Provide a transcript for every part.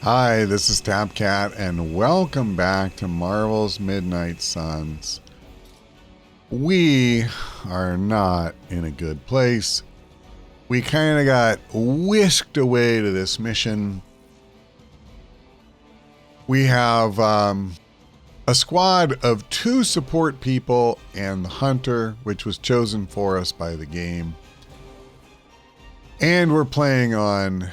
Hi, this is TapCat, and welcome back to Marvel's Midnight Suns. We are not in a good place. We kind of got whisked away to this mission. We have a squad of 2 support people and the hunter, which was chosen for us by the game. And we're playing on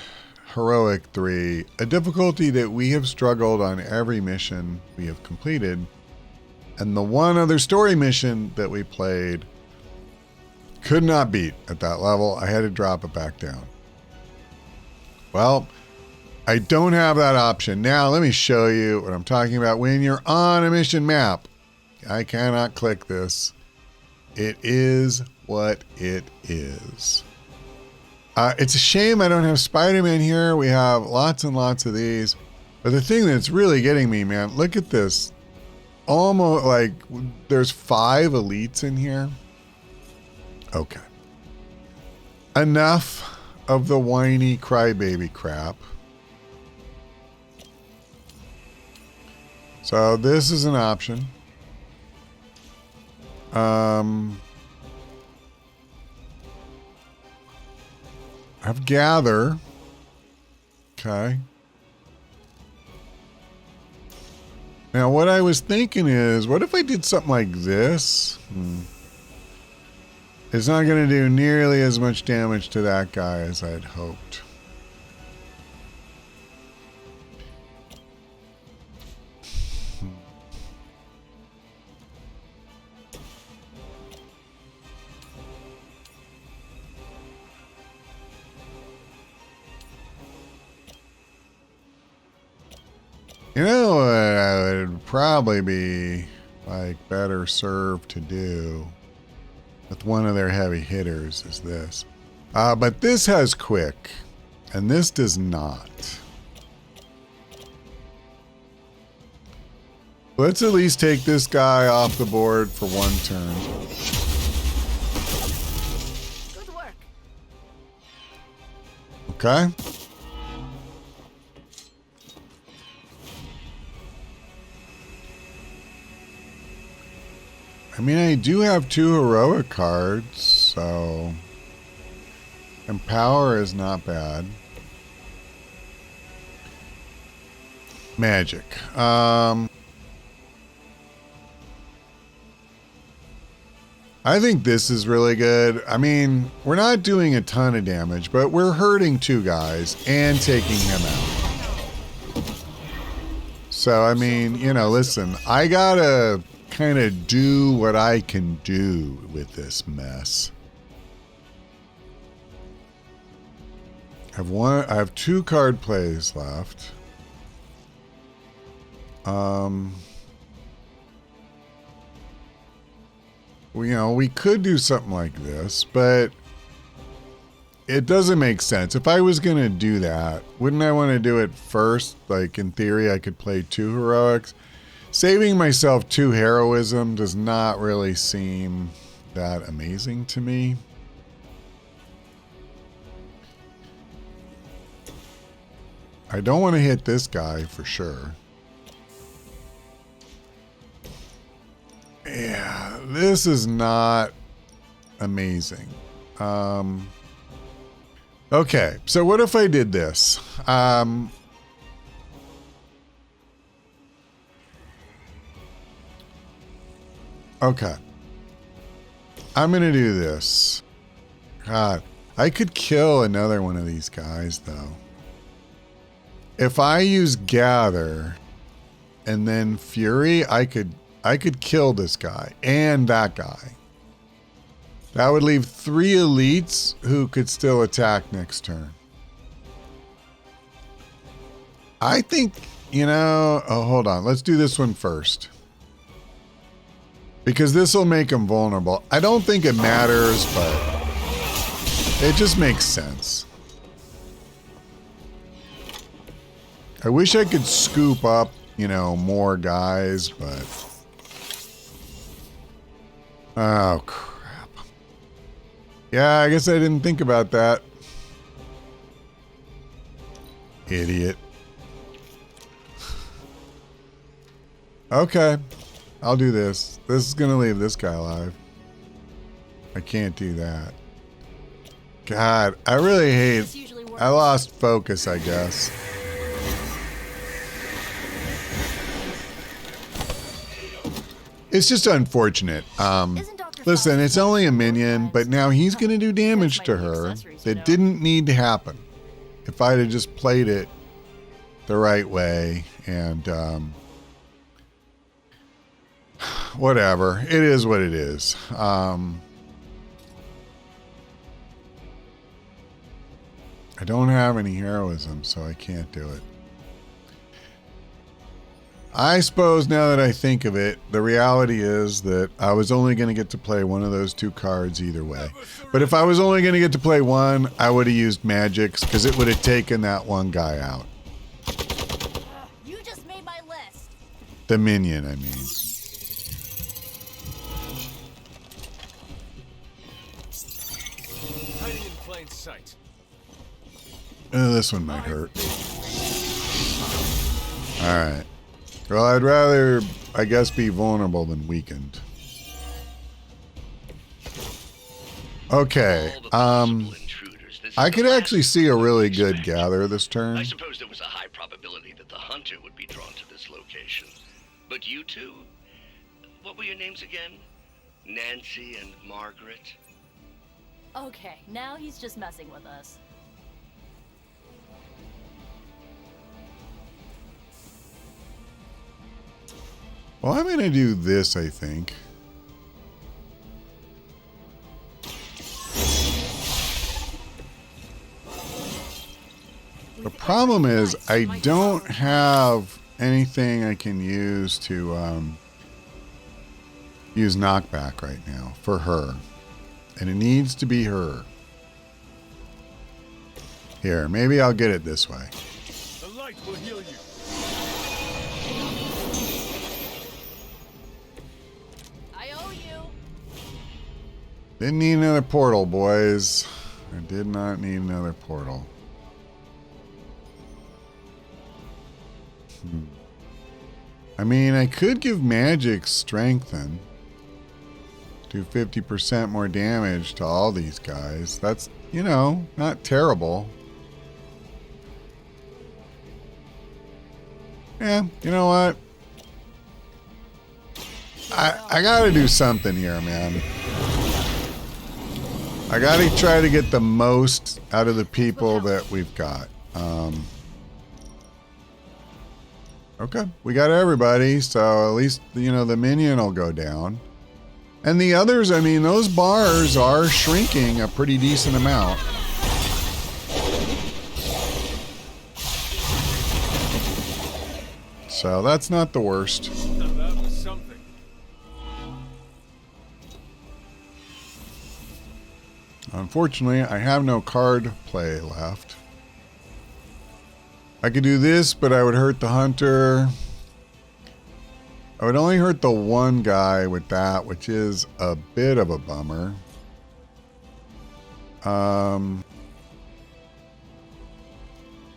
Heroic 3, a difficulty that we have struggled on every mission we have completed. And the one other story mission that we played could not beat at that level. I had to drop it back down. Well, I don't have that option. Now let me show you what I'm talking about. When you're on a mission map, I cannot click this. It is what it is. It's a shame I don't have Spider-Man here. We have lots and lots of these. But the thing that's really getting me, man, look at this. Almost like there's 5 elites in here. Okay. Enough of the whiny crybaby crap. So this is an option. Have gather. Okay. Now what I was thinking is, what if I did something like this? It's not going to do nearly as much damage to that guy as I'd hoped. You know what I would probably be like better served to do with one of their heavy hitters is this. But this has quick, and this does not. Let's at least take this guy off the board for 1 turn. Good work. Okay. I mean, I do have 2 heroic cards, so... And power is not bad. Majik. I think this is really good. I mean, we're not doing a ton of damage, but we're hurting 2 guys and taking him out. So, I mean, you know, listen, I gotta kind of do what I can do with this mess. I have 2 card plays left. You know, we could do something like this, but it doesn't make sense. If I was going to do that, wouldn't I want to do it first? Like, in theory, I could play 2 heroics. Saving myself 2 heroism does not really seem that amazing to me. I don't want to hit this guy for sure. Yeah, this is not amazing. Okay, so what if I did this? Okay. I'm going to do this. God, I could kill another one of these guys, though. If I use Gather and then Fury, I could kill this guy and that guy. That would leave 3 elites who could still attack next turn. I think, you know... Oh, hold on. Let's do this one first. Because this will make them vulnerable. I don't think it matters, but it just makes sense. I wish I could scoop up, you know, more guys, but... Oh, crap. Yeah, I guess I didn't think about that. Idiot. Okay, I'll do this. This is gonna leave this guy alive. I can't do that. God, I really hate... I lost focus, I guess. It's just unfortunate. Listen, it's only a minion, but now he's going to do damage to her that didn't need to happen. If I'd have just played it the right way and whatever. It is what it is. I don't have any heroism, so I can't do it. I suppose now that I think of it, the reality is that I was only going to get to play one of those two cards either way. But if I was only going to get to play one, I would have used Majik's because it would have taken that one guy out. You just made my list. The minion, I mean. Hiding in plain sight. This one might hurt. Alright. Well, I'd rather, I guess, be vulnerable than weakened. Okay. I could actually see a really good gather this turn. I suppose there was a high probability that the hunter would be drawn to this location. But you two? What were your names again? Nancy and Margaret? Okay, now he's just messing with us. Well, I'm going to do this, I think. The problem is I don't have anything I can use to use knockback right now for her. And it needs to be her. Here, maybe I'll get it this way. The light will heal you. I owe you. Didn't need another portal, boys. I did not need another portal. I mean, I could give Majik strengthen. Do 50% more damage to all these guys. That's, you know, not terrible. Yeah, you know what? I gotta do something here, man. I gotta try to get the most out of the people that we've got. Okay, we got everybody, so at least, you know, the minion will go down. And the others, I mean, those bars are shrinking a pretty decent amount. So that's not the worst. That was something. Unfortunately, I have no card play left. I could do this, but I would hurt the hunter. I would only hurt the one guy with that, which is a bit of a bummer.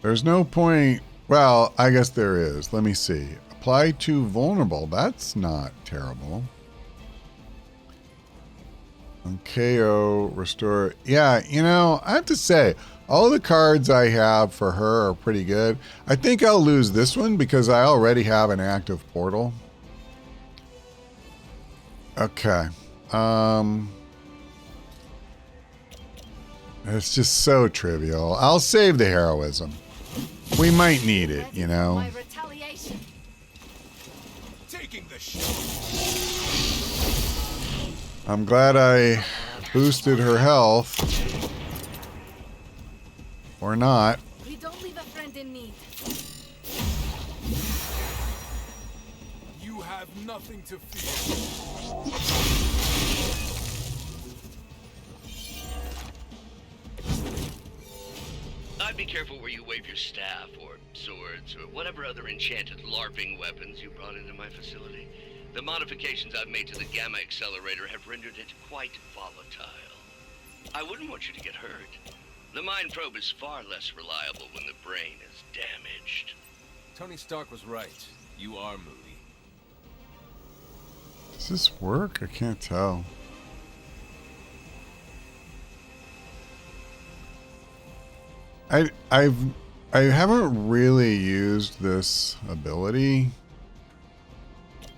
There's no point. Well, I guess there is. Let me see. Apply to vulnerable. That's not terrible. KO, restore. Yeah, you know, I have to say, all the cards I have for her are pretty good. I think I'll lose this one because I already have an active portal. Okay. It's just so trivial. I'll save the heroism. We might need it, you know. My retaliation. Taking the shot. I'm glad I boosted her health. Or not. We don't leave a friend in need. You have nothing to fear. I'd be careful where you wave your staff or swords or whatever other enchanted LARPing weapons you brought into my facility. The modifications I've made to the gamma accelerator have rendered it quite volatile. I wouldn't want you to get hurt. The mind probe is far less reliable when the brain is damaged. Tony Stark was right. You are moody. this work? I can't tell. I haven't really used this ability.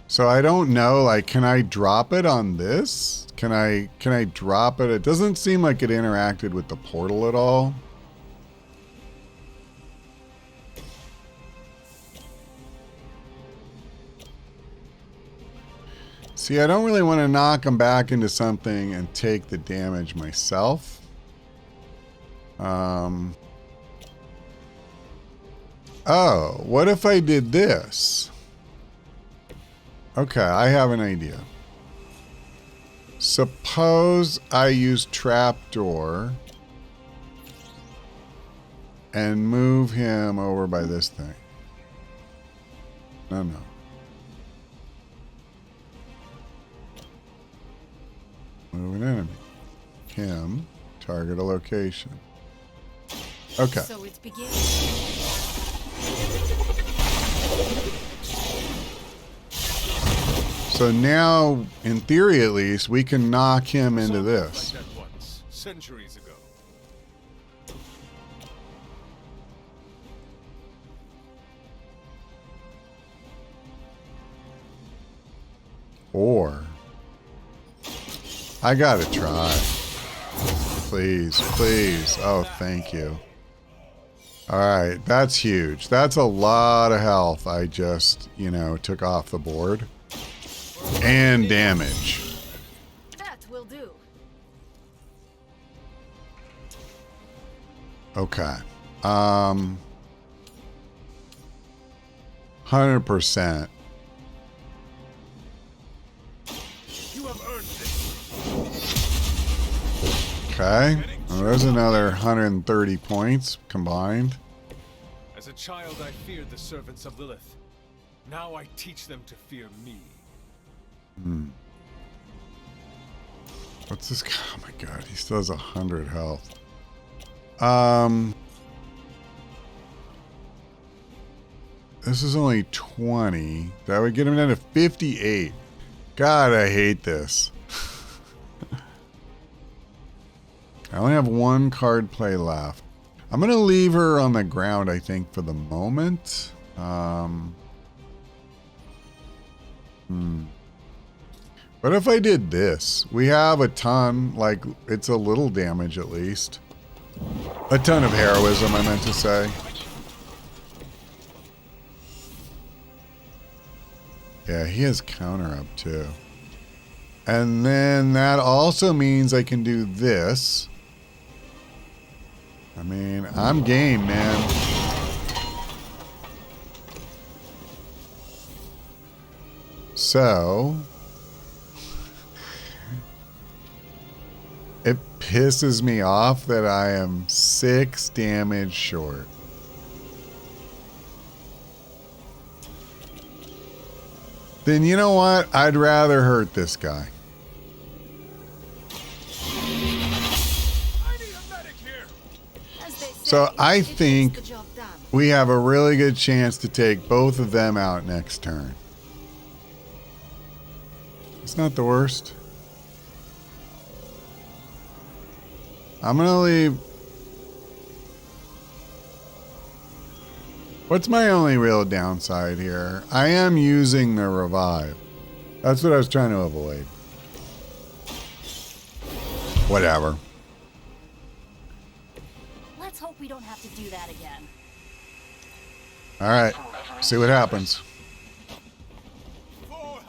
So I don't know, like, can I drop it on this? Can I drop it? It doesn't seem like it interacted with the portal at all. See, I don't really want to knock him back into something and take the damage myself. Oh, what if I did this? Okay, I have an idea. Suppose I use trapdoor and move him over by this thing. No. Move an enemy. Him. Target a location. Okay. So it begins. So now, in theory at least, we can knock him into this. Like that once, centuries ago. Or I gotta try. Please, please. Oh, thank you. Alright, that's huge. That's a lot of health I just, took off the board. And damage. That will do. Okay. 100%. You have earned this. Okay. Well, there's another 130 points combined. As a child, I feared the servants of Lilith. Now I teach them to fear me. What's this guy? Oh my god, he still has 100 health. This is only 20. That would get him down to 58. God, I hate this. I only have one card play left. I'm gonna leave her on the ground, I think, for the moment. What if I did this? We have a ton, like, it's a little damage at least. A ton of heroism, I meant to say. Yeah, he has counter up too. And then that also means I can do this. I mean, I'm game, man. So it pisses me off that I am 6 damage short. Then you know what? I'd rather hurt this guy. I need a medic here. As they say, So I it gets think the job done. we have a really good chance to take both of them out next turn. It's not the worst. I'm gonna leave. What's my only real downside here? I am using the revive. That's what I was trying to avoid. Whatever. Let's hope we don't have to do that again. All right. See what happens. I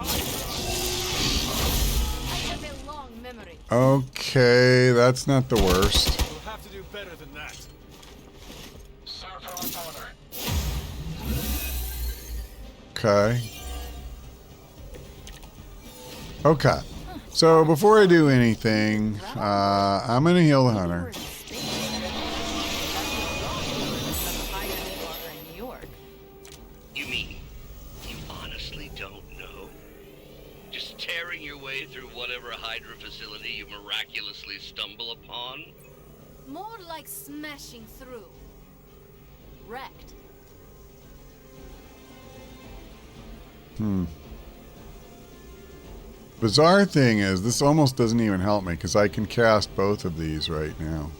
have a long memory. Okay, that's not the worst. We'll have to do better than that. Okay. Okay. So before I do anything, I'm gonna heal the hunter. You mean you honestly don't know? Just tearing your way through whatever Hydra facility you miraculously stumble upon? More like smashing through. Wrecked. Bizarre thing is, this almost doesn't even help me because I can cast both of these right now.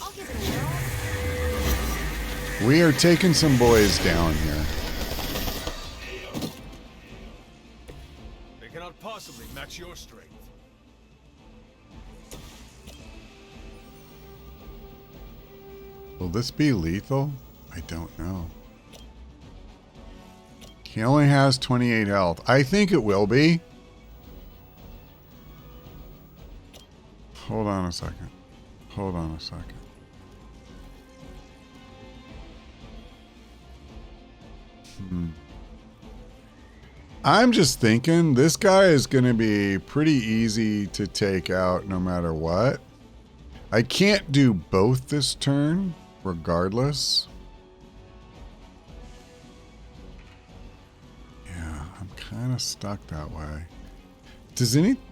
I'll give it a whirl. We are taking some boys down here. They cannot possibly match your strength. Will this be lethal? I don't know. He only has 28 health. I think it will be. Hold on a second. Hold on a second. I'm just thinking this guy is going to be pretty easy to take out no matter what. I can't do both this turn regardless. Yeah, I'm kind of stuck that way.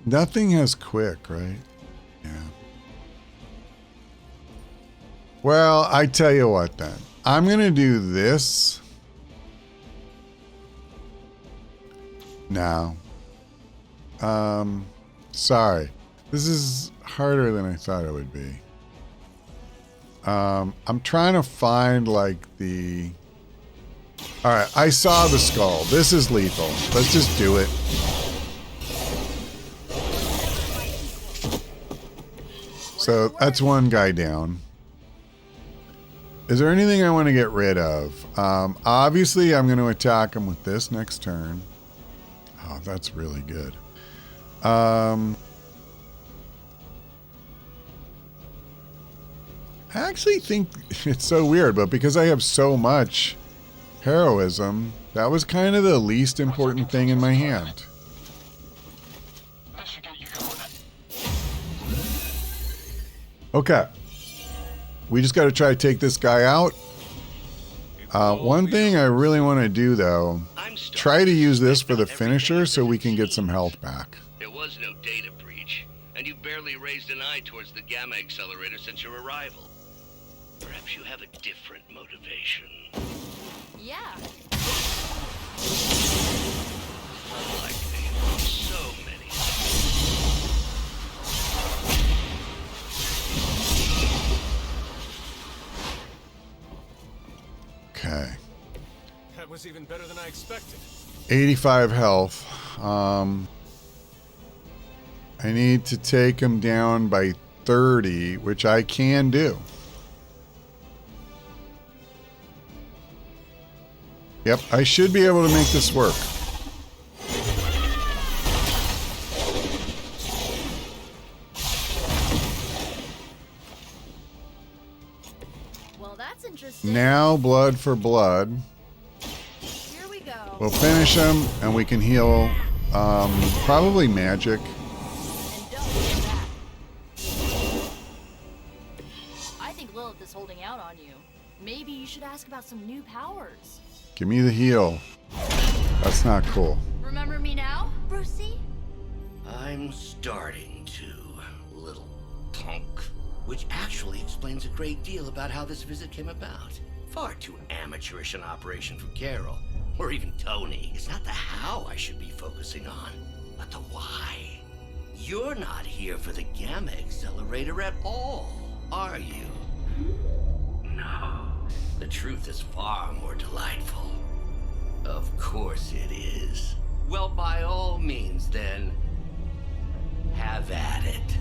Nothing has quick, right? Yeah. Well, I tell you what then. I'm going to do this. No. Sorry. This is harder than I thought it would be. I'm trying to find like the... Alright, I saw the skull. This is lethal. Let's just do it. So that's one guy down. Is there anything I want to get rid of? Obviously, I'm going to attack him with this next turn. Oh, that's really good. I actually think it's so weird, but because I have so much heroism, that was kind of the least important thing in my hand. Okay. We just got to try to take this guy out. One thing I really want to do, though, try to use this for the finisher so we can get some health back. There was no data breach, and you barely raised an eye towards the gamma accelerator since your arrival. Perhaps you have a different motivation. Yeah. Like they so many. Okay. That was even better than I expected. 85 health. I need to take him down by 30, which I can do. Yep, I should be able to make this work. Well, that's interesting. Now, blood for blood. Here we go. We'll finish him, and we can heal probably Majik. And don't do that. I think Lilith is holding out on you. Maybe you should ask about some new powers. Give me the heal. That's not cool. Remember me now, Brucey? I'm starting to, little punk. Which actually explains a great deal about how this visit came about. Far too amateurish an operation from Carol, or even Tony. It's not the how I should be focusing on, but the why. You're not here for the gamma accelerator at all, are you? No. The truth is far more delightful. Of course it is. Well, by all means, then, have at it.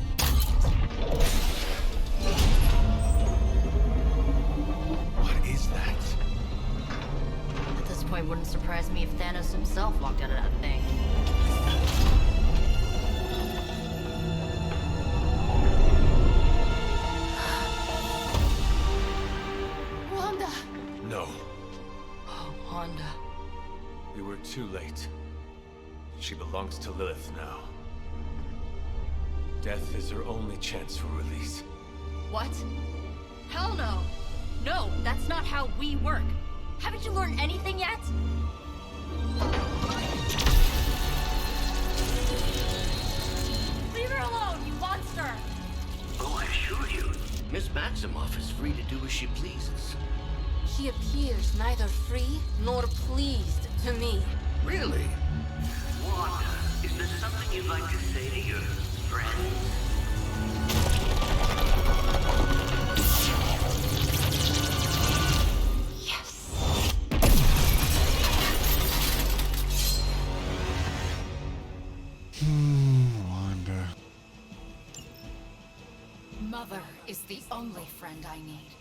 What is that? At this point, wouldn't surprise me if Thanos himself walked out of that thing. Wanda! No. Oh, Wanda. We were too late. She belongs to Lilith now. Death is her only chance for release. What? Hell no! No, that's not how we work. Haven't you learned anything yet? Leave her alone, you monster! Oh, I assure you, Miss Maximoff is free to do as she pleases. She appears neither free nor pleased to me. Really? Wanda, is there something you'd like to say to your friends? Wanda. Mother is the only friend I need.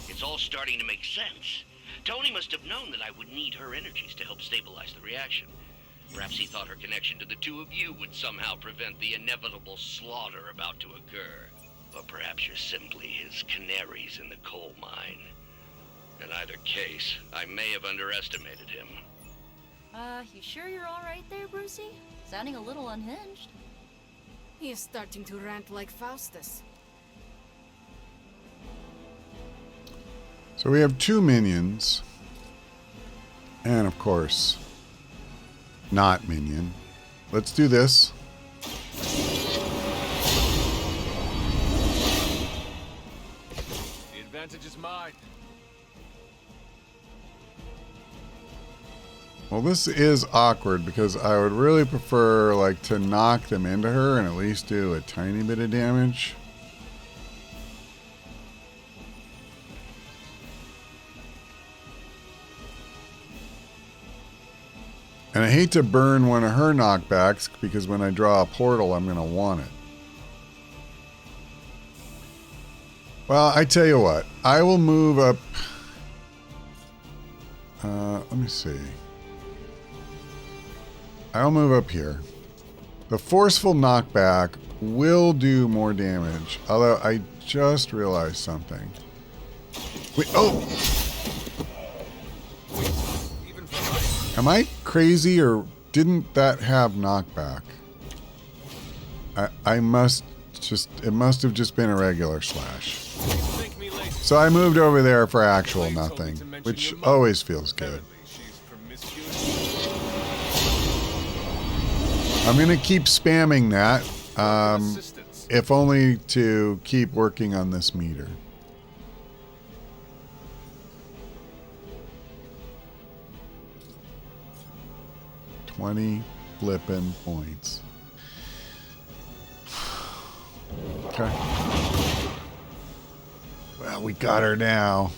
It's all starting to make sense. Tony must have known that I would need her energies to help stabilize the reaction. Perhaps he thought her connection to the two of you would somehow prevent the inevitable slaughter about to occur. Or perhaps you're simply his canaries in the coal mine. In either case, I may have underestimated him. You sure you're alright there, Brucey? Sounding a little unhinged. He is starting to rant like Faustus. So we have 2 minions. And of course, not minion. Let's do this. The advantage is mine. Well, this is awkward because I would really prefer like to knock them into her and at least do a tiny bit of damage. And I hate to burn one of her knockbacks because when I draw a portal, I'm going to want it. Well, I tell you what, I will move up. Let me see. I'll move up here. The forceful knockback will do more damage, although I just realized something. Wait, oh! Am I crazy or didn't that have knockback? I must just, it must have just been a regular slash. So I moved over there for actual nothing, which always feels good. I'm going to keep spamming that, if only to keep working on this meter. $20 flippin' points. Okay. Well, we got her now.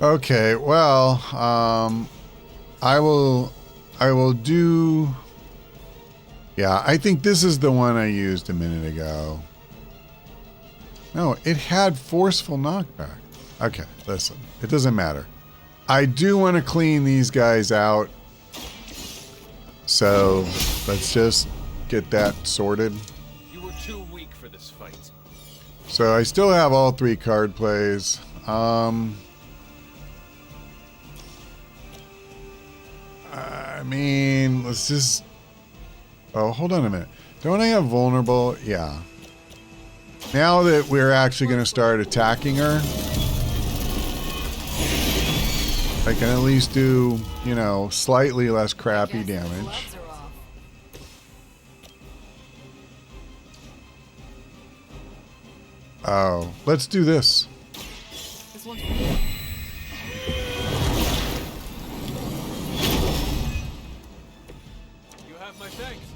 Okay, well, I will do... Yeah, I think this is the one I used a minute ago. No, it had forceful knockback. Okay, listen. It doesn't matter. I do want to clean these guys out. So, let's just get that sorted. You were too weak for this fight. So, I still have all 3 card plays. I mean, let's just... Oh, hold on a minute. Don't I have vulnerable? Yeah. Now that we're actually going to start attacking her, I can at least do, you know, slightly less crappy damage. Oh, let's do this. This one's for you. You have my thanks.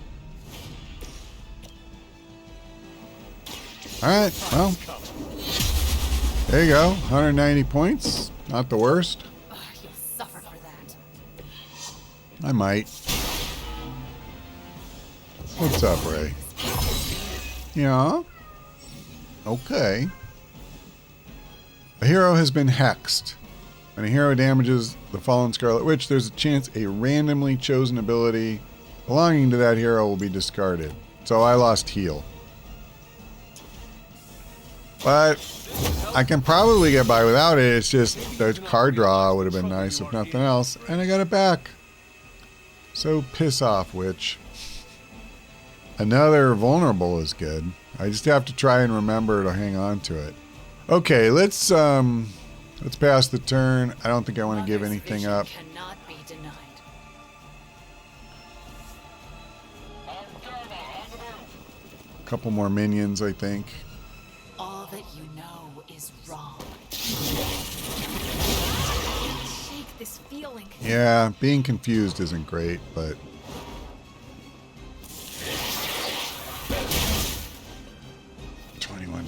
Alright, well, there you go. 190 points. Not the worst. You'll suffer for that. I might. What's up, Ray? Yeah? Okay. A hero has been hexed. When a hero damages the Fallen Scarlet Witch, there's a chance a randomly chosen ability belonging to that hero will be discarded. So I lost heal. But I can probably get by without it. It's just the card draw would have been nice if nothing else. And I got it back. So piss off, Witch. Another vulnerable is good. I just have to try and remember to hang on to it. Okay, let's pass the turn. I don't think I want to give anything up. Cannot be denied. couple more minions, I think. All that you know is wrong. Shake this feeling. Yeah, being confused isn't great, but...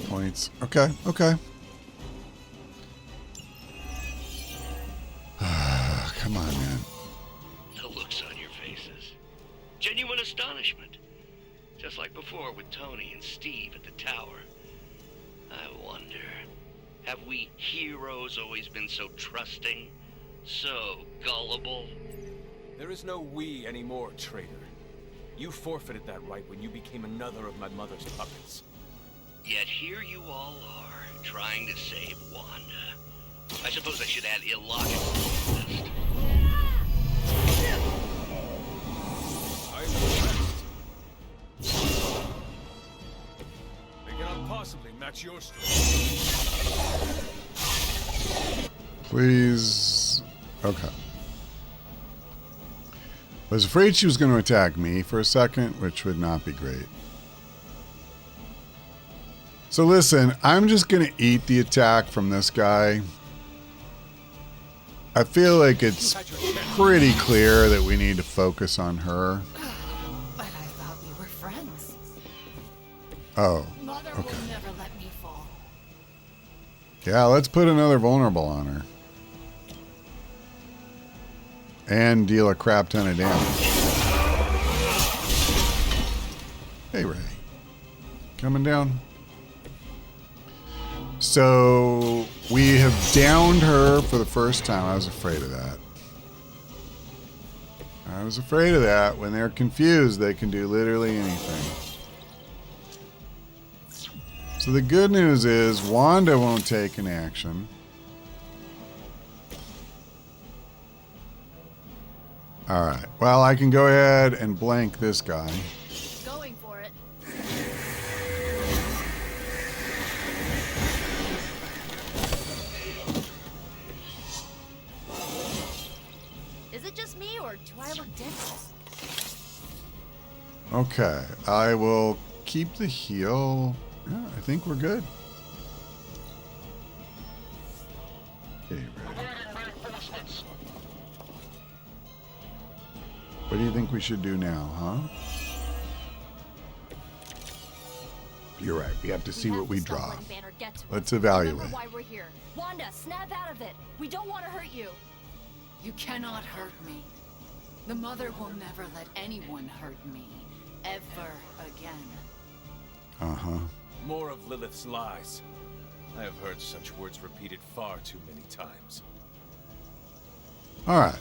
points. Okay, okay. Come on, man. The looks on your faces. Genuine astonishment. Just like before with Tony and Steve at the tower. I wonder, have we heroes always been so trusting? So gullible? There is no we anymore, traitor. You forfeited that right when you became another of my mother's puppets. Yet here you all are, trying to save Wanda. I suppose I should add illogical to the list. I'm impressed. They cannot possibly match your strength. Please. Okay. I was afraid she was going to attack me for a second, which would not be great. So listen, I'm just going to eat the attack from this guy. I feel like it's pretty clear that we need to focus on her. But I thought we were friends. Oh, Mother okay. will never let me fall. Yeah, let's put another vulnerable on her. And deal a crap ton of damage. Hey, Ray. Coming down. So, we have downed her for the first time. I was afraid of that. I was afraid of that. When they're confused, they can do literally anything. So the good news is Wanda won't take an action. Alright. Well, I can go ahead and blank this guy. Going for it. Is it just me, or do I look different? Okay. I will keep the heal. Yeah, I think we're good. Okay, ready. What do you think we should do now, huh? You're right. We have to see what we draw. Let's evaluate. Remember why we're here. Wanda, snap out of it. We don't want to hurt you. You cannot hurt me. The mother will never let anyone hurt me. Ever again. Uh-huh. More of Lilith's lies. I have heard such words repeated far too many times. All right.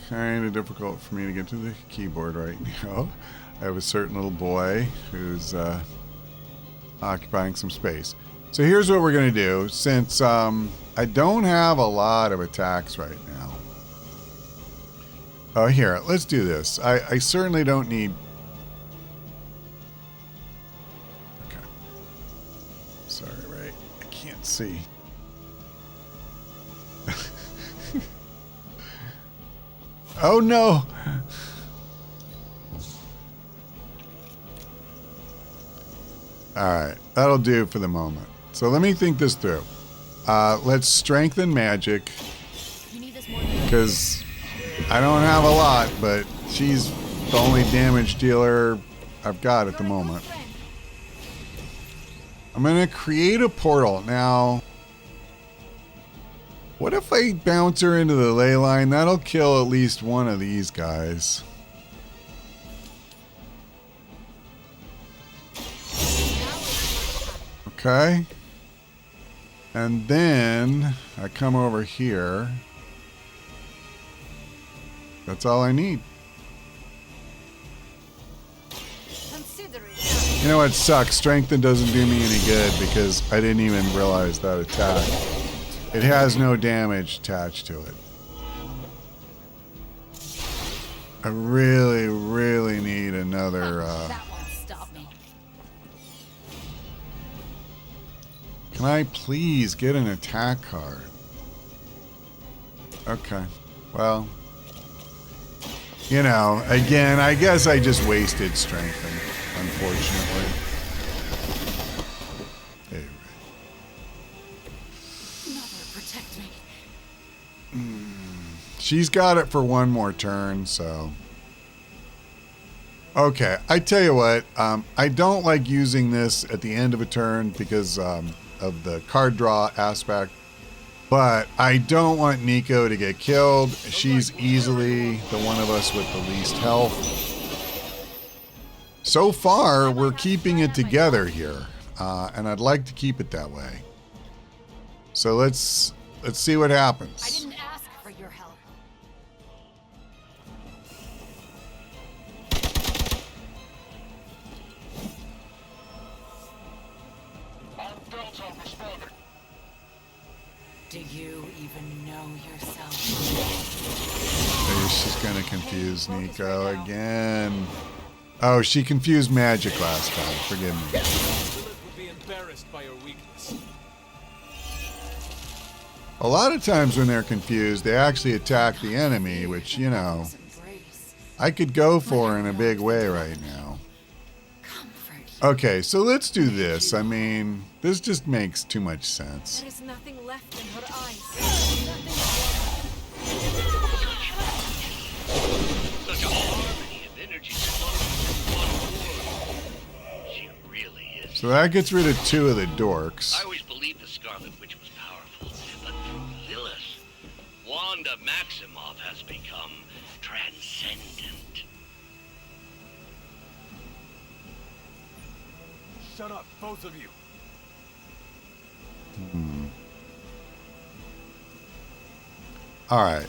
Kind of difficult for me to get to the keyboard right now. I have a certain little boy who's occupying some space. So here's what we're going to do. Since I don't have a lot of attacks right now. Oh, here, let's do this. I certainly don't need... Okay. Sorry, Ray. I can't see. Oh, no. All right. That'll do for the moment. So let me think this through. Let's strengthen Majik. You need this more than Because I don't have a lot, but she's the only damage dealer I've got at the moment. I'm going to create a portal. Now, what if I bounce her into the ley line? That'll kill at least one of these guys. Okay. And then I come over here. That's all I need. Consider it. You know what sucks? Strengthen doesn't do me any good because I didn't even realize that attack. It has no damage attached to it. I really, really need another... That won't stop me. Can I please get an attack card? Okay. Well, you know, again, I guess I just wasted strengthen. unfortunately. Hey, Mother, protect me. she's got it for one more turn, so. Okay, I tell you what, I don't like using this at the end of a turn because of the card draw aspect, but I don't want Niko to get killed. She's easily the one of us with the least health. So far, we're keeping it together here, and I'd like to keep it that way. So let's see what I happens. didn't ask for your help. Do you even know yourself? She's gonna confuse Niko again. Oh, she confused Majik last time. Forgive me. Lilith would be embarrassed by her weakness. A lot of times when they're confused, they actually attack the enemy, which, you know, Embrace, I could go for in a big way right now. comfort. Okay, so let's do this. I mean, this just makes too much sense. There is nothing left in her eyes. Such a harmony of energy flowing through one orb. She really is. So that gets rid of two of the dorks. I always believed the Scarlet Witch was powerful, but through Lilith, Wanda Maximoff has become transcendent. Shut up, both of you. All right.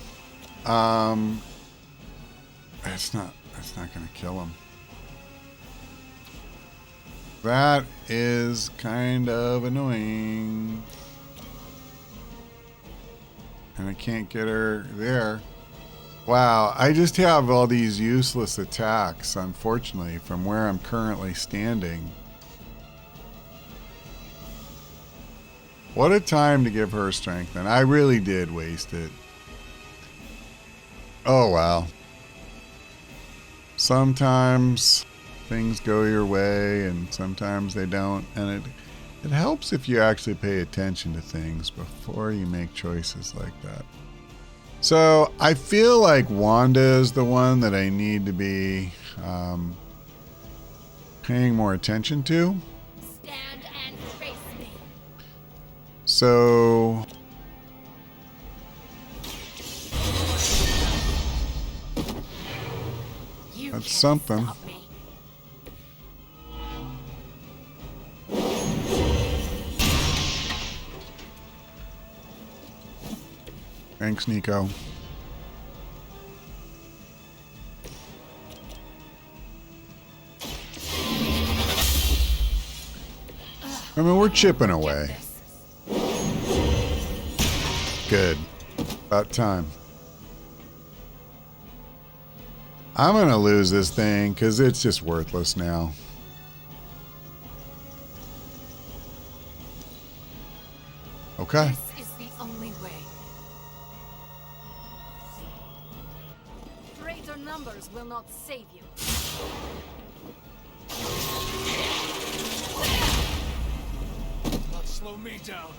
That's not going to kill him. That is kind of annoying. And I can't get her there. Wow, I just have all these useless attacks, unfortunately, from where I'm currently standing. What a time to give her strength, and I really did waste it. Oh, wow. Sometimes things go your way, and sometimes they don't, and it helps if you actually pay attention to things before you make choices like that. So I feel like Wanda is the one that I need to be paying more attention to. Stand and face me. So You that's can't something. stop me. Thanks, Niko. I mean, we're chipping away. Good. About time. I'm going to lose this thing because it's just worthless now. Okay. This is the only way. Greater numbers will not save you. Not slow me down.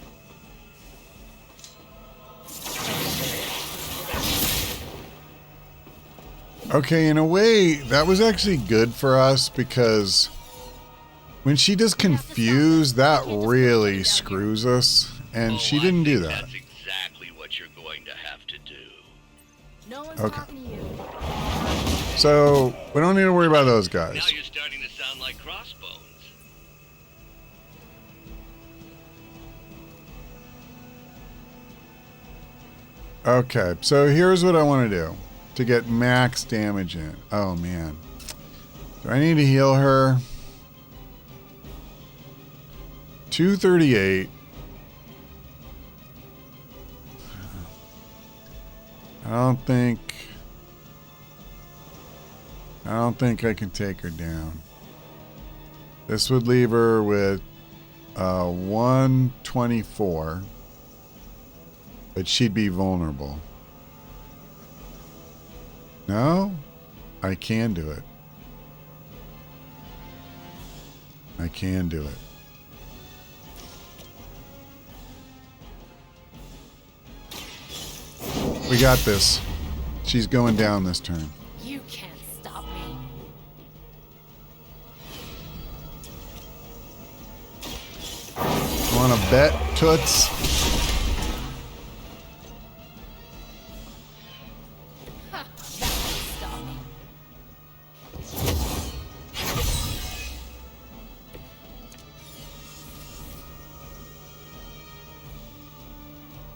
Okay, in a way, that was actually good for us because when she does confuse, that really screws us. And she I didn't do think that. That's exactly what you're going to have to do. No one's Okay. talking to you. So we don't need to worry about those Now guys. you're starting to sound like Crossbones. Okay, so here's what I want to do to get max damage in. Oh man. Do I need to heal her? 238. I don't think I can take her down. This would leave her with 124. But she'd be vulnerable. No? I can do it. I can do it. We got this. She's going down this turn. You can't stop me. Want to bet, Toots? Ha! That won't stop me.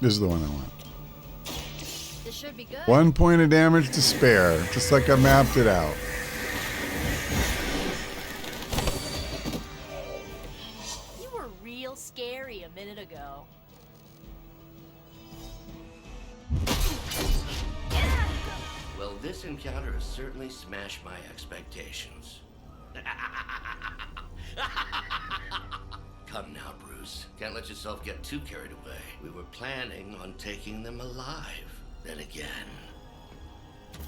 This is the one I want. This should be good. 1 point of damage to spare, just like I mapped it out. You were real scary a minute ago. Well, this encounter has certainly smashed my expectations. Come now, Bruce. Can't let yourself get too carried away. We were planning on taking them alive. Then again,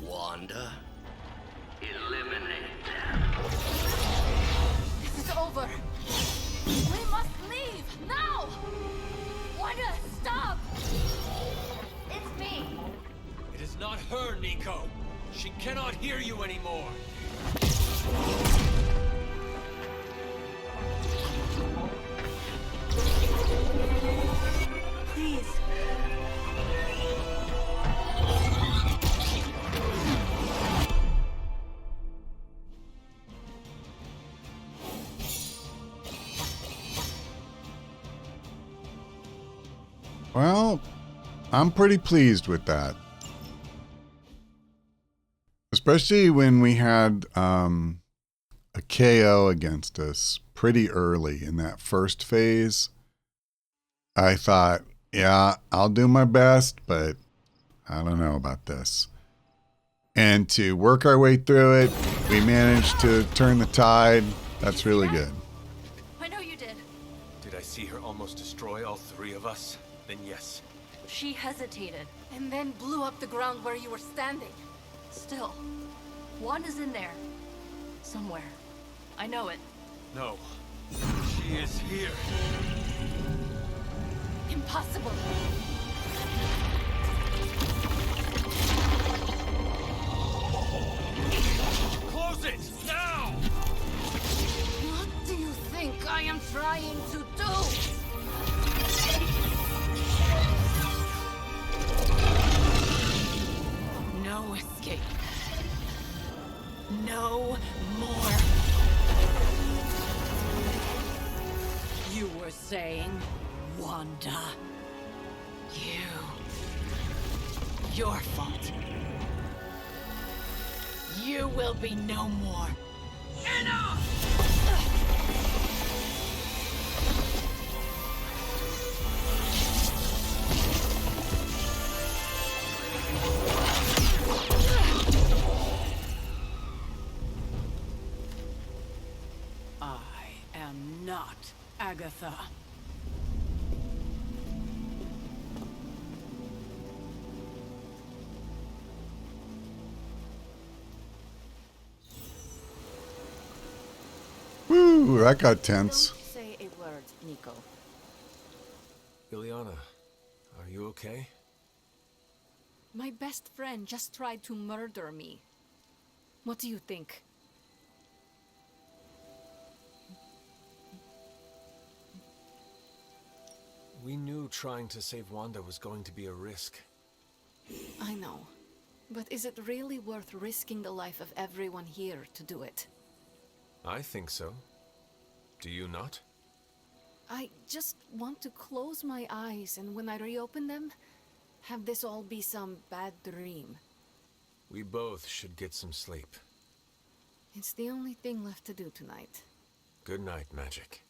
Wanda? Eliminate them. This is over. We must leave now. Wanda, stop! It's me. It is not her, Niko. She cannot hear you anymore. Please. Well, I'm pretty pleased with that. Especially when we had a KO against us pretty early in that first phase. I thought, yeah, I'll do my best, but I don't know about this. And to work our way through it, we managed to turn the tide. That's really good. I know you did. Did I see her almost destroy all three of us? Then yes. She hesitated. And then blew up the ground where you were standing. Still, Wanda's in there. Somewhere. I know it. No. She is here. Impossible. Close it! Now! What do you think I am trying to do? No escape. No more. You were saying, Wanda. Your fault. You will be no more. Enough! I am not Agatha. Woo, that got tense. Don't say a word, Niko. Ileana, are you okay? My best friend just tried to murder me. What do you think? We knew trying to save Wanda was going to be a risk. I know. But is it really worth risking the life of everyone here to do it? I think so. Do you not? I just want to close my eyes and when I reopen them, have this all be some bad dream. We both should get some sleep. It's the only thing left to do tonight. Good night, Majik.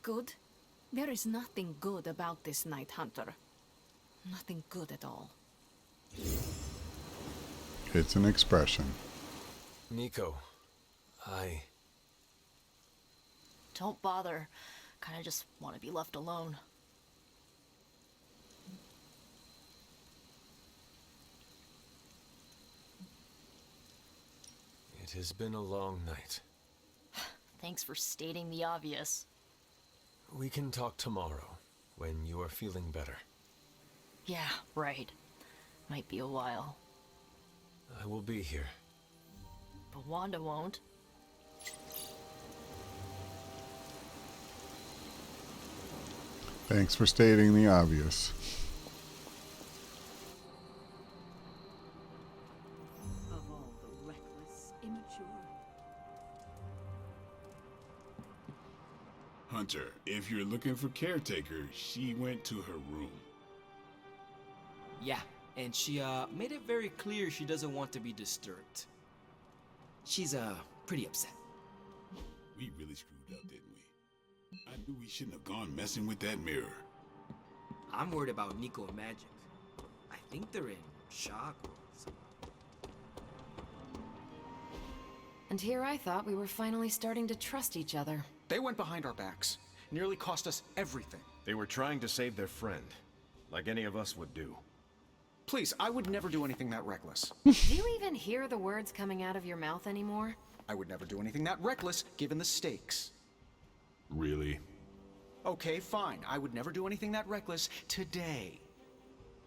Good? There is nothing good about this night, Hunter. Nothing good at all. It's an expression. Niko, Don't bother. Kinda just want to be left alone. It has been a long night. Thanks for stating the obvious. We can talk tomorrow, when you are feeling better. Yeah, right. Might be a while. I will be here. But Wanda won't. Thanks for stating the obvious. Of all the reckless, immature. Hunter, if you're looking for caretaker, she went to her room. Yeah, and she made it very clear she doesn't want to be disturbed. She's pretty upset. We really screwed up, didn't we? I knew we shouldn't have gone messing with that mirror. I'm worried about Niko and Majik. I think they're in shock or something. And here I thought we were finally starting to trust each other. They went behind our backs. Nearly cost us everything. They were trying to save their friend, like any of us would do. Please, I would never do anything that reckless. Do you even hear the words coming out of your mouth anymore? I would never do anything that reckless, given the stakes. Really? Okay, fine. I would never do anything that reckless today.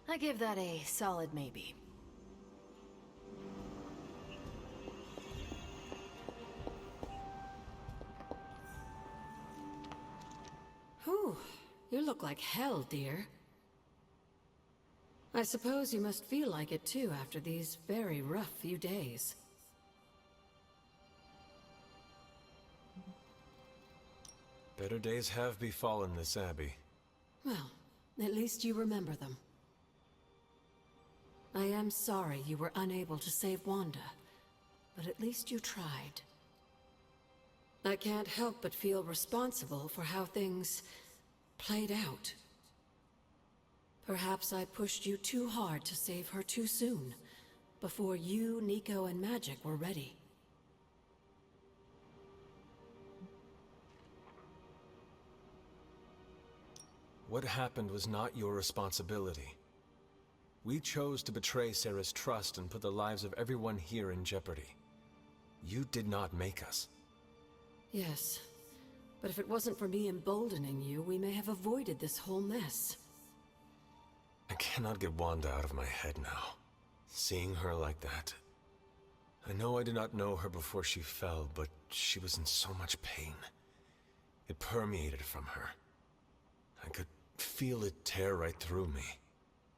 I give that a solid maybe. Whew, you look like hell, dear. I suppose you must feel like it too after these very rough few days. Better days have befallen this abbey. Well, at least you remember them. I am sorry you were unable to save Wanda, but at least you tried. I can't help but feel responsible for how things played out. Perhaps I pushed you too hard to save her too soon, before you, Niko, and Majik were ready. What happened was not your responsibility. We chose to betray Sarah's trust and put the lives of everyone here in jeopardy. You did not make us. Yes, but if it wasn't for me emboldening you, we may have avoided this whole mess. I cannot get Wanda out of my head now. Seeing her like that. I know I did not know her before she fell, but she was in so much pain. It permeated from her. I could feel it tear right through me.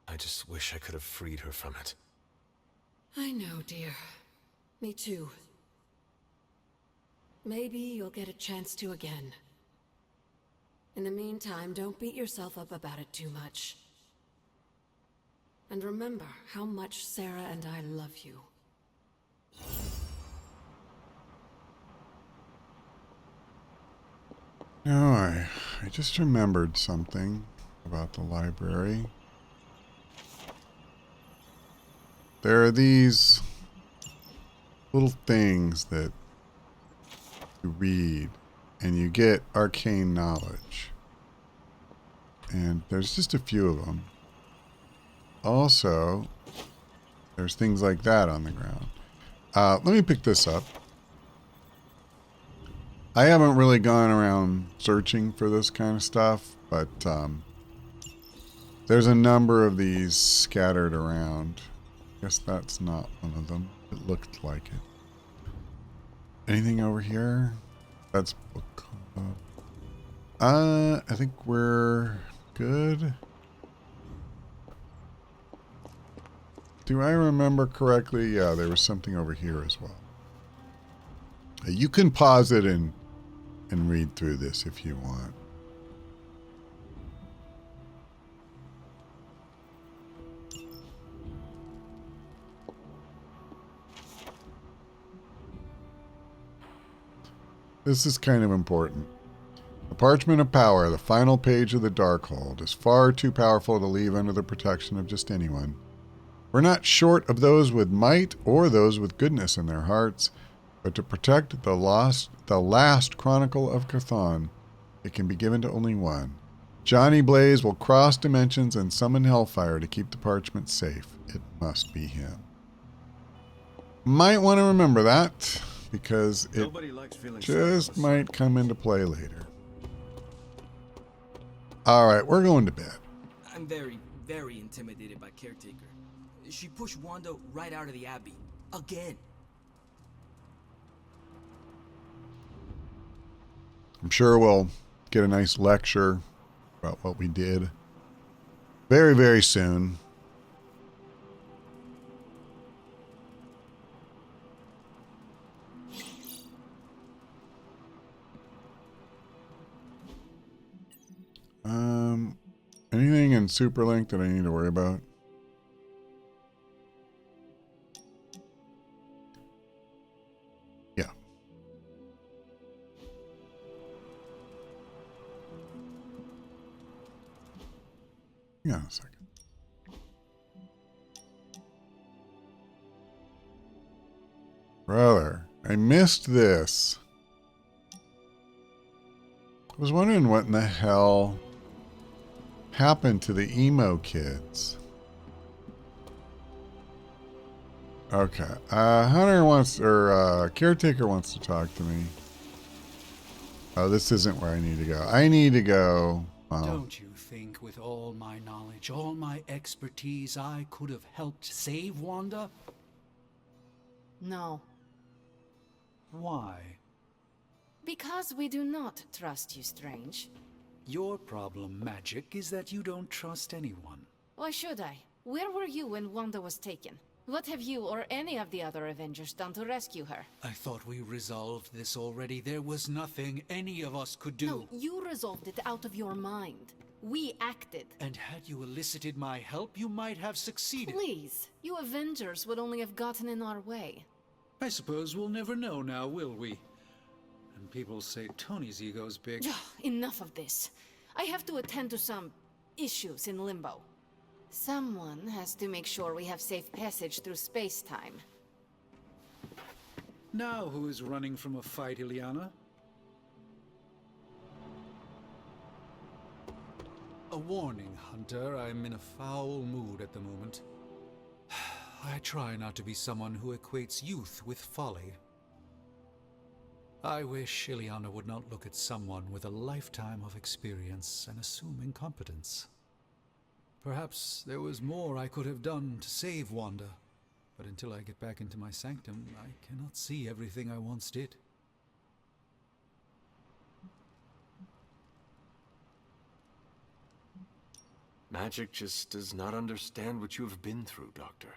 I just wish I could have freed her from it. I know, dear. Me too. Maybe you'll get a chance to again. In the meantime, don't beat yourself up about it too much. And remember how much Sarah and I love you. Now I just remembered something about the library. There are these little things that you read and you get arcane knowledge. And there's just a few of them. Also, there's things like that on the ground. Let me pick this up. I haven't really gone around searching for this kind of stuff, but there's a number of these scattered around. I guess that's not one of them. It looked like it. Anything over here? That's book. I think we're good. Do I remember correctly? Yeah, there was something over here as well. You can pause it and read through this if you want. This is kind of important. The Parchment of Power, the final page of the Darkhold, is far too powerful to leave under the protection of just anyone. We're not short of those with might or those with goodness in their hearts, but to protect the last chronicle of Chthon, it can be given to only one. Johnny Blaze will cross dimensions and summon Hellfire to keep the parchment safe. It must be him. Might want to remember that. because it Nobody likes feeling just might come into play later. Alright, we're going to bed. I'm very, very intimidated by Caretaker. She pushed Wanda right out of the Abbey. Again. I'm sure we'll get a nice lecture about what we did very, very soon. Anything in Superlink that I need to worry about? Yeah. Hang on a second. Brother, I missed this. I was wondering what in the hell happened to the emo kids. Okay. Hunter wants, or Caretaker wants to talk to me. Oh, this isn't where I need to go. I need to go. Don't you think with all my knowledge, all my expertise, I could have helped save Wanda? No. Why? Because we do not trust you, Strange. Your problem, Majik, is that you don't trust anyone. Why should I? Where were you when Wanda was taken? What have you or any of the other Avengers done to rescue her? I thought we resolved this already. There was nothing any of us could do. No, you resolved it out of your mind. We acted. And had you elicited my help, you might have succeeded. Please, you Avengers would only have gotten in our way. I suppose we'll never know now, will we? And people say Tony's ego's big. Enough of this. I have to attend to some issues in Limbo. Someone has to make sure we have safe passage through space-time. Now who is running from a fight, Ileana? A warning, Hunter. I'm in a foul mood at the moment. I try not to be someone who equates youth with folly. I wish Ileana would not look at someone with a lifetime of experience and assume incompetence. Perhaps there was more I could have done to save Wanda, but until I get back into my sanctum, I cannot see everything I once did. Majik just does not understand what you have been through, Doctor.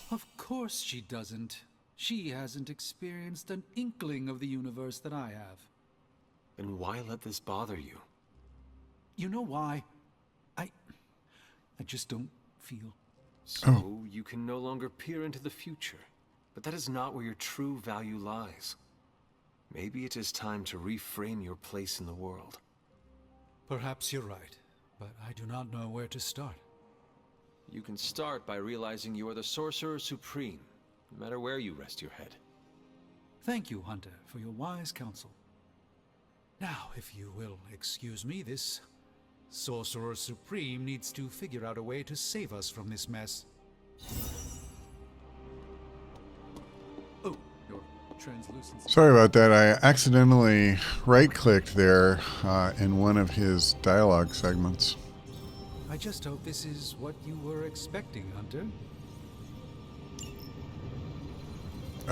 Of course she doesn't. She hasn't experienced an inkling of the universe that I have. Then why let this bother you? You know why? I just don't feel... So you can no longer peer into the future. But that is not where your true value lies. Maybe it is time to reframe your place in the world. Perhaps you're right, but I do not know where to start. You can start by realizing you are the Sorcerer Supreme, no matter where you rest your head. Thank you, Hunter, for your wise counsel. Now, if you will excuse me, this Sorcerer Supreme needs to figure out a way to save us from this mess. Oh, your translucency. Sorry about that. I accidentally right-clicked there in one of his dialogue segments. I just hope this is what you were expecting, Hunter.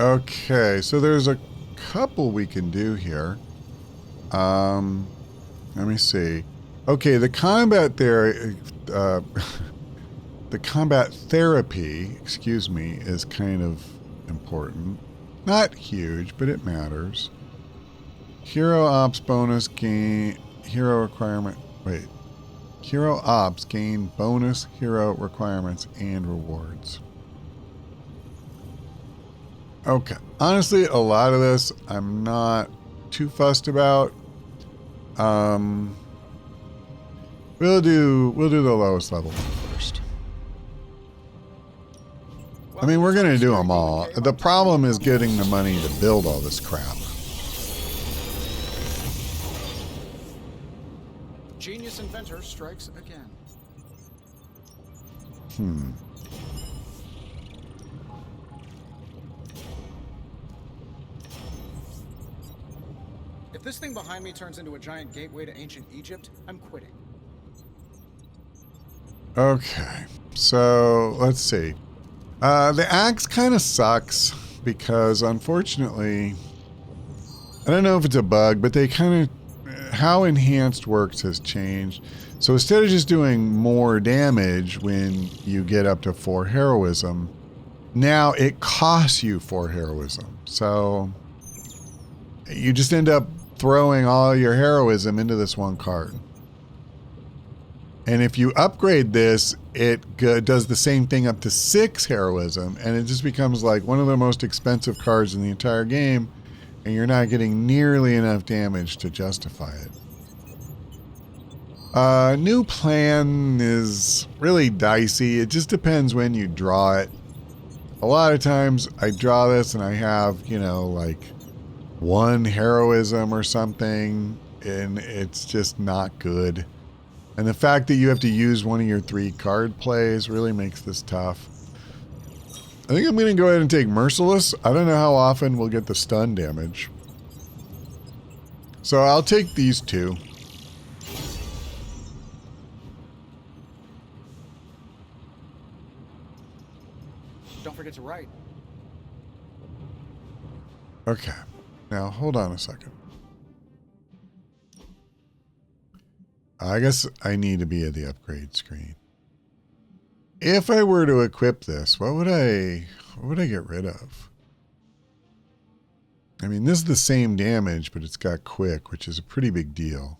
Okay, so there's a couple we can do here. Let me see. Okay, the combat there, the combat therapy, excuse me, is kind of important. Not huge, but it matters. Hero Ops bonus gain, hero requirement, wait. Hero Ops gain bonus hero requirements and rewards. Okay, honestly, a lot of this I'm not too fussed about. We'll do the lowest level one first. I mean, we're gonna do them all. The problem is getting the money to build all this crap. Genius inventor strikes again. this thing behind me turns into a giant gateway to ancient Egypt, I'm quitting. Okay, so let's see. The axe kind of sucks because unfortunately, I don't know if it's a bug, but they kind of, how enhanced works has changed. So instead of just doing more damage when you get up to 4 heroism, now it costs you 4 heroism. So you just end up throwing all your heroism into this one card. And if you upgrade this, it does the same thing up to 6 heroism, and it just becomes like one of the most expensive cards in the entire game, and you're not getting nearly enough damage to justify it. New plan is really dicey. It just depends when you draw it. A lot of times I draw this and I have, you know, like 1 heroism or something, and it's just not good. And the fact that you have to use one of your 3 card plays really makes this tough. I think I'm going to go ahead and take Merciless. I don't know how often we'll get the stun damage. So I'll take these 2. Don't forget to write. Okay. Now, hold on a second. I guess I need to be at the upgrade screen. If I were to equip this, what would I get rid of? I mean, this is the same damage, but it's got quick, which is a pretty big deal.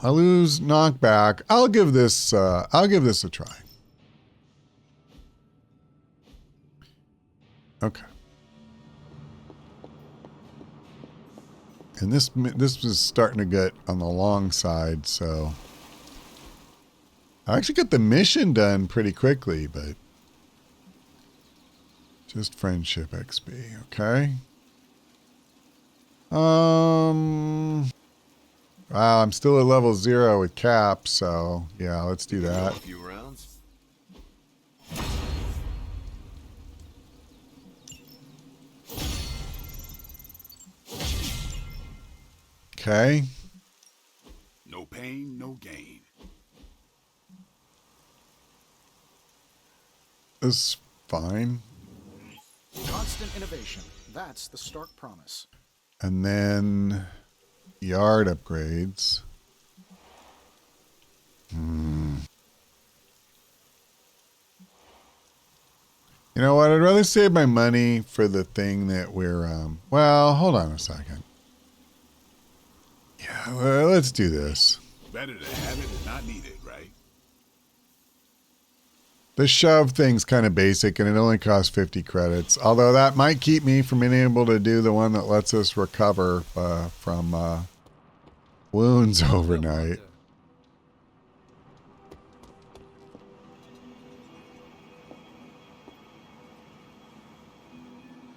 I'll lose knockback. I'll give this a try. Okay. And this was starting to get on the long side, so I actually got the mission done pretty quickly, but just friendship XP, okay? Wow, I'm still at level 0 with Cap, so yeah, let's do that. A few rounds. Okay. No pain, no gain. This is fine. Constant innovation. That's the Stark promise. And then yard upgrades. You know what? I'd rather save my money for the thing that we're, well, hold on a second. Yeah, well, let's do this. Better to have it and not need it, right? The shove thing's kind of basic, and it only costs 50 credits. Although that might keep me from being able to do the one that lets us recover from wounds overnight.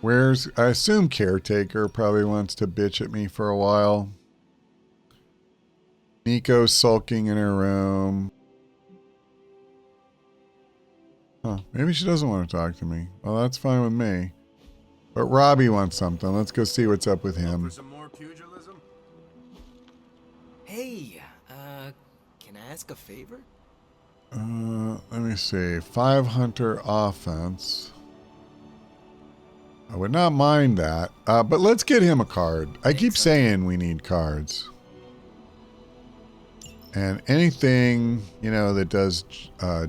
I assume Caretaker probably wants to bitch at me for a while. Niko's sulking in her room. Huh, maybe she doesn't want to talk to me. Well, that's fine with me. But Robbie wants something. Let's go see what's up with him. For some more pugilism? Hey, can I ask a favor? Let me see. 5 hunter offense. I would not mind that. But let's get him a card. I keep saying we need cards. And anything, you know, that does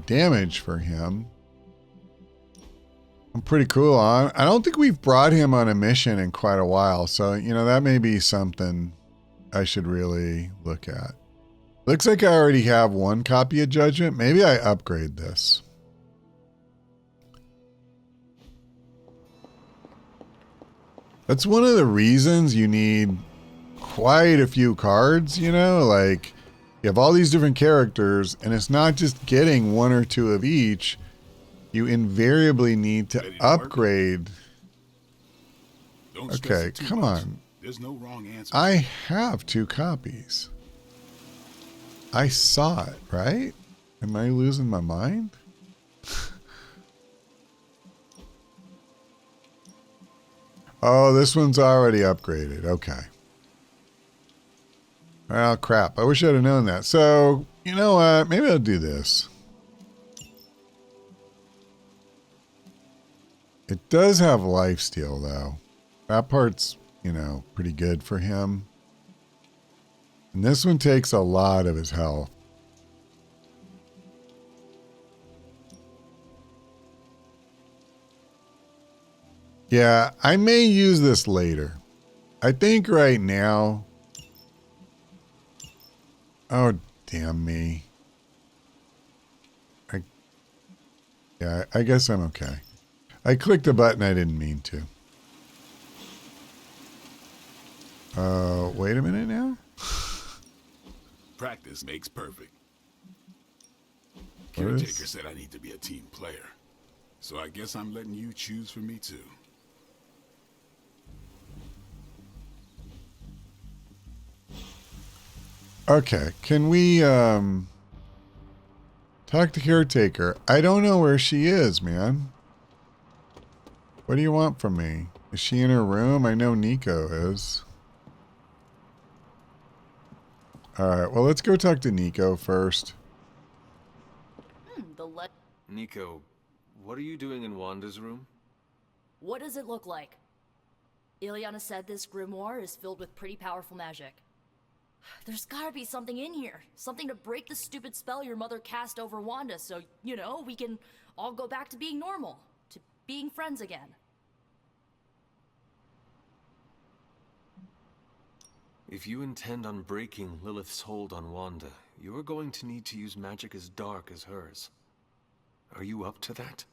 damage for him, I'm pretty cool on. I don't think we've brought him on a mission in quite a while. So, you know, that may be something I should really look at. Looks like I already have 1 copy of Judgment. Maybe I upgrade this. That's one of the reasons you need quite a few cards, you know, like you have all these different characters and it's not just getting 1 or 2 of each. You invariably need to upgrade. Okay, come on. There's no wrong answer. I have 2 copies. I saw it, right? Am I losing my mind? Oh, this one's already upgraded. Okay. Well, crap. I wish I'd have known that. So, you know what? Maybe I'll do this. It does have lifesteal, though. That part's, you know, pretty good for him. And this one takes a lot of his health. Yeah, I may use this later. I think right now... Oh, damn me. Yeah, I guess I'm okay. I clicked a button I didn't mean to. Wait a minute now. Practice makes perfect. What is- Caretaker said I need to be a team player. So I guess I'm letting you choose for me too. Okay, can we talk to Caretaker? I don't know where she is, man. What do you want from me? Is she in her room? I know Niko is. Alright, well, let's go talk to Niko first. Niko, what are you doing in Wanda's room? What does it look like? Ileana said this grimoire is filled with pretty powerful magic. There's gotta be something in here. Something to break the stupid spell your mother cast over Wanda so, you know, we can all go back to being normal. To being friends again. If you intend on breaking Lilith's hold on Wanda, you are going to need to use magic as dark as hers. Are you up to that?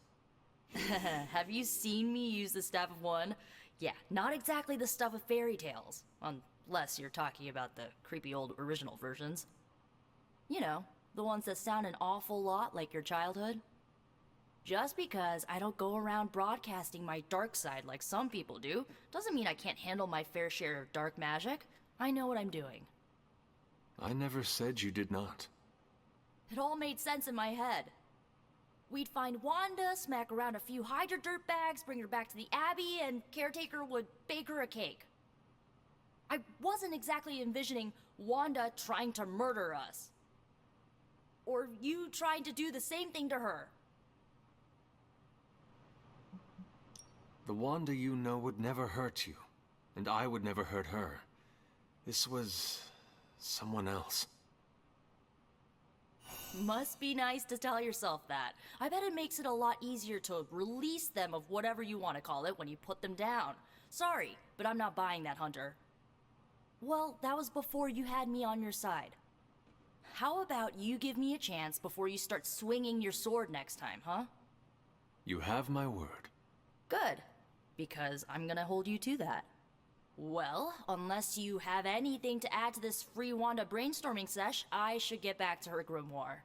Have you seen me use the Staff of One? Yeah, not exactly the stuff of fairy tales. Unless you're talking about the creepy old original versions. You know, the ones that sound an awful lot like your childhood. Just because I don't go around broadcasting my dark side like some people do, doesn't mean I can't handle my fair share of dark magic. I know what I'm doing. I never said you did not. It all made sense in my head. We'd find Wanda, smack around a few Hydra dirtbags, bring her back to the Abbey, and Caretaker would bake her a cake. I wasn't exactly envisioning Wanda trying to murder us. Or you trying to do the same thing to her. The Wanda you know would never hurt you, and I would never hurt her. This was someone else. Must be nice to tell yourself that. I bet it makes it a lot easier to release them of whatever you want to call it when you put them down. Sorry, but I'm not buying that, Hunter. Well, that was before you had me on your side. How about you give me a chance before you start swinging your sword next time, huh? You have my word. Good, because I'm gonna hold you to that. Well, unless you have anything to add to this free Wanda brainstorming sesh, I should get back to her grimoire.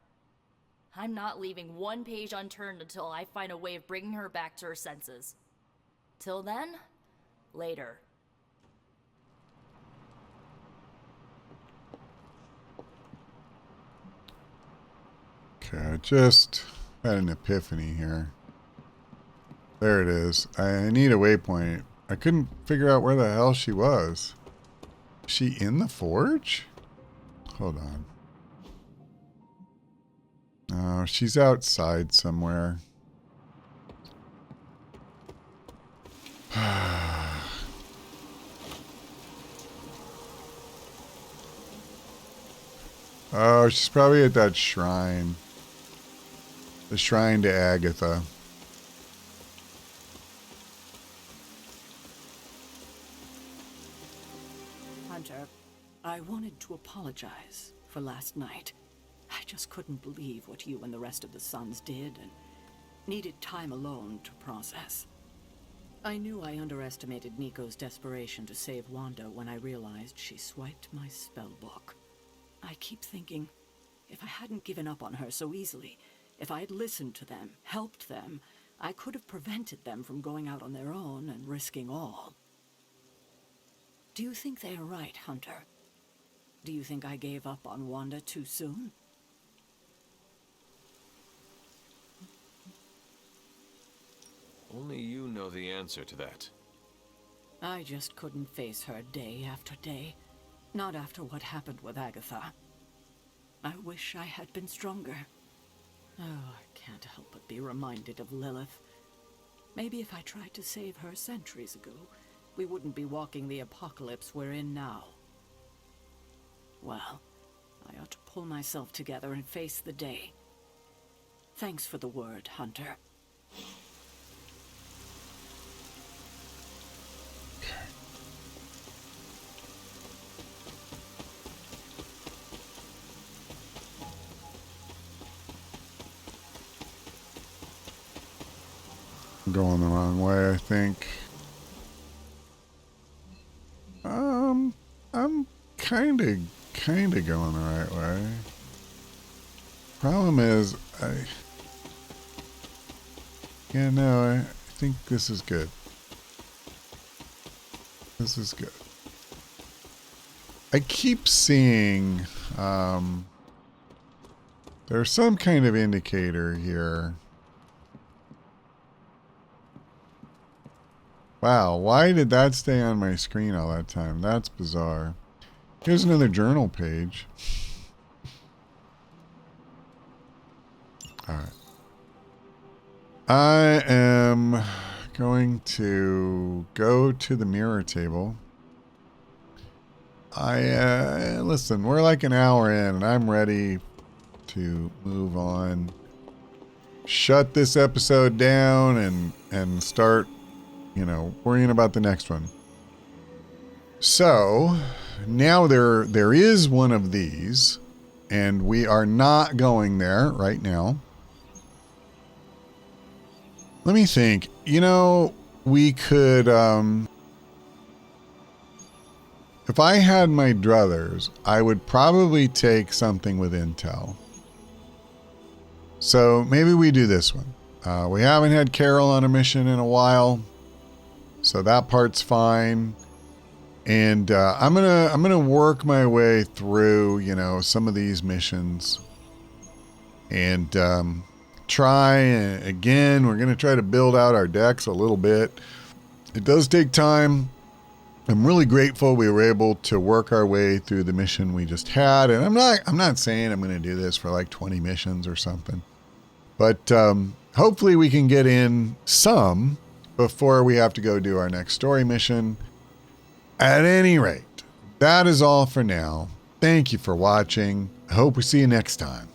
I'm not leaving one page unturned until I find a way of bringing her back to her senses. Till then, later. Okay, I just had an epiphany here. There it is. I need a waypoint. I couldn't figure out where the hell she was. Is she in the forge? Hold on. No, she's outside somewhere. Oh, she's probably at that shrine. The shrine to Agatha. Hunter, I wanted to apologize for last night. I just couldn't believe what you and the rest of the Sons did and needed time alone to process. I knew I underestimated Niko's desperation to save Wanda when I realized she swiped my spellbook. I keep thinking, if I hadn't given up on her so easily, if I had listened to them, helped them, I could have prevented them from going out on their own and risking all. Do you think they are right, Hunter? Do you think I gave up on Wanda too soon? Only you know the answer to that. I just couldn't face her day after day. Not after what happened with Agatha. I wish I had been stronger. Oh, I can't help but be reminded of Lilith. Maybe if I tried to save her centuries ago, we wouldn't be walking the apocalypse we're in now. Well, I ought to pull myself together and face the day. Thanks for the word, Hunter. I'm going the wrong way, I think. I'm kind of going the right way. Problem is, I think this is good. This is good. I keep seeing, there's some kind of indicator here. Wow, why did that stay on my screen all that time? That's bizarre. Here's another journal page. Alright. I am going to go to the mirror table. Listen, we're like an hour in and I'm ready to move on. Shut this episode down and start, worrying about the next one. So, now there is one of these, and we are not going there right now. Let me think. We could, if I had my druthers, I would probably take something with intel. So maybe we do this one. We haven't had Carol on a mission in a while, so that part's fine. And I'm gonna work my way through, some of these missions, and try again. We're gonna try to build out our decks a little bit. It does take time. I'm really grateful we were able to work our way through the mission we just had, and I'm not saying I'm gonna do this for like 20 missions or something, but hopefully we can get in some before we have to go do our next story mission. At any rate, that is all for now. Thank you for watching. I hope we see you next time.